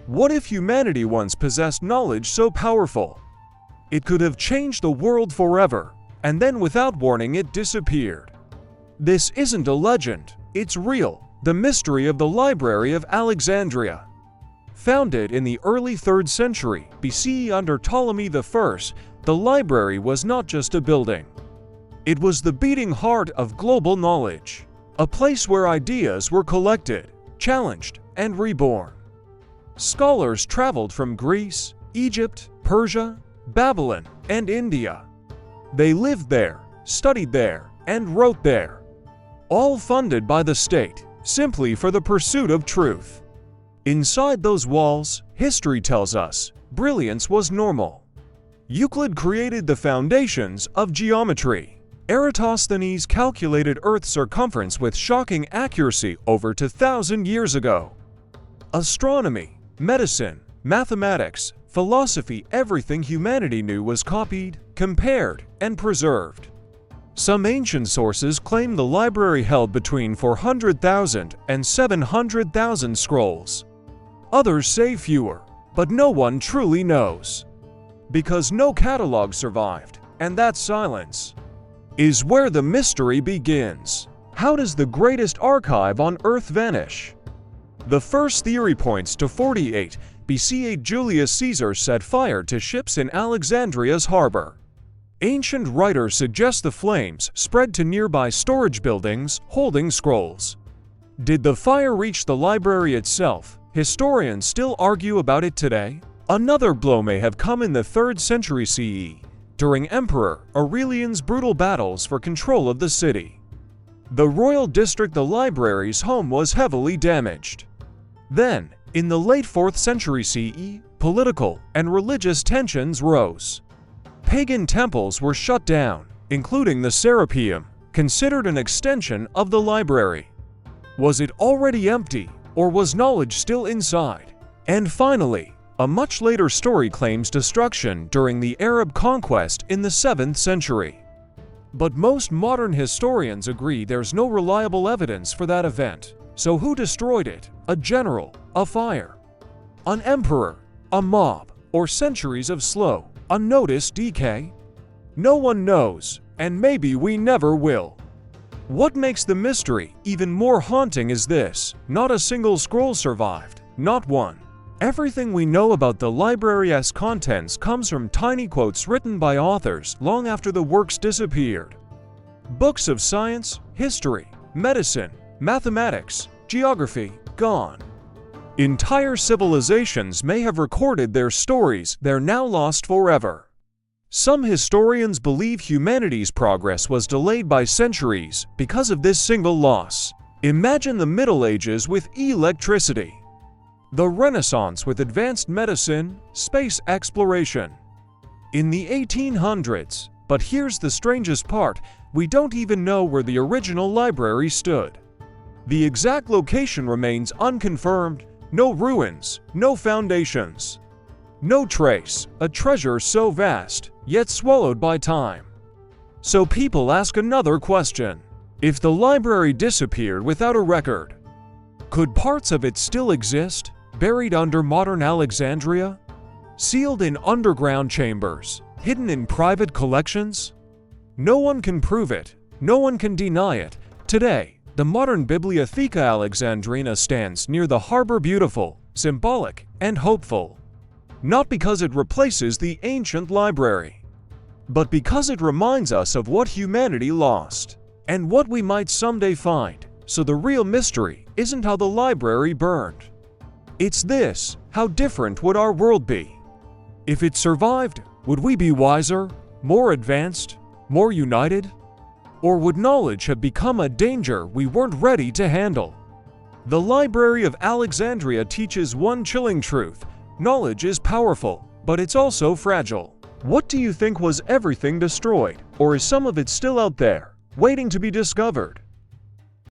What if humanity once possessed knowledge so powerful? It could have changed the world forever, and then without warning it disappeared. This isn't a legend, it's real, the mystery of the Library of Alexandria. Founded in the early 3rd century BCE under Ptolemy I, the library was not just a building. It was the beating heart of global knowledge, a place where ideas were collected, challenged, and reborn. Scholars traveled from Greece, Egypt, Persia, Babylon, and India. They lived there, studied there, and wrote there, all funded by the state, simply for the pursuit of truth. Inside those walls, history tells us, brilliance was normal. Euclid created the foundations of geometry. Eratosthenes calculated Earth's circumference with shocking accuracy over 2,000 years ago. Astronomy, medicine, mathematics, philosophy, everything humanity knew was copied, compared, and preserved. Some ancient sources claim the library held between 400,000 and 700,000 scrolls. Others say fewer, but no one truly knows. Because no catalog survived, and that silence is where the mystery begins. How does the greatest archive on Earth vanish? The first theory points to 48 BCE. Julius Caesar set fire to ships in Alexandria's harbor. Ancient writers suggest the flames spread to nearby storage buildings holding scrolls. Did the fire reach the library itself? Historians still argue about it today. Another blow may have come in the 3rd century CE, during Emperor Aurelian's brutal battles for control of the city. The royal district, the library's home, was heavily damaged. Then, in the late 4th century CE, political and religious tensions rose. Pagan temples were shut down, including the Serapeum, considered an extension of the library. Was it already empty, or was knowledge still inside? And finally, a much later story claims destruction during the Arab conquest in the 7th century. But most modern historians agree there's no reliable evidence for that event. So who destroyed it? A general, a fire, an emperor, a mob, or centuries of slow, unnoticed decay? No one knows, and maybe we never will. What makes the mystery even more haunting is this: not a single scroll survived, not one. Everything we know about the library's contents comes from tiny quotes written by authors long after the works disappeared. Books of science, history, medicine, mathematics, geography, gone. Entire civilizations may have recorded their stories, they're now lost forever. Some historians believe humanity's progress was delayed by centuries because of this single loss. Imagine the Middle Ages with electricity, the Renaissance with advanced medicine, space exploration. In the 1800s, but here's the strangest part, we don't even know where the original library stood. The exact location remains unconfirmed. No ruins, no foundations, no trace, a treasure so vast, yet swallowed by time. So people ask another question. If the library disappeared without a record, could parts of it still exist, buried under modern Alexandria? Sealed in underground chambers, hidden in private collections? No one can prove it, no one can deny it. Today, the modern Bibliotheca Alexandrina stands near the harbor, beautiful, symbolic, and hopeful. Not because it replaces the ancient library, but because it reminds us of what humanity lost, and what we might someday find. So the real mystery isn't how the library burned. It's this: how different would our world be? If it survived, would we be wiser, more advanced, more united? Or would knowledge have become a danger we weren't ready to handle? The Library of Alexandria teaches one chilling truth: knowledge is powerful, but it's also fragile. What do you think? Was everything destroyed, or is some of it still out there, waiting to be discovered?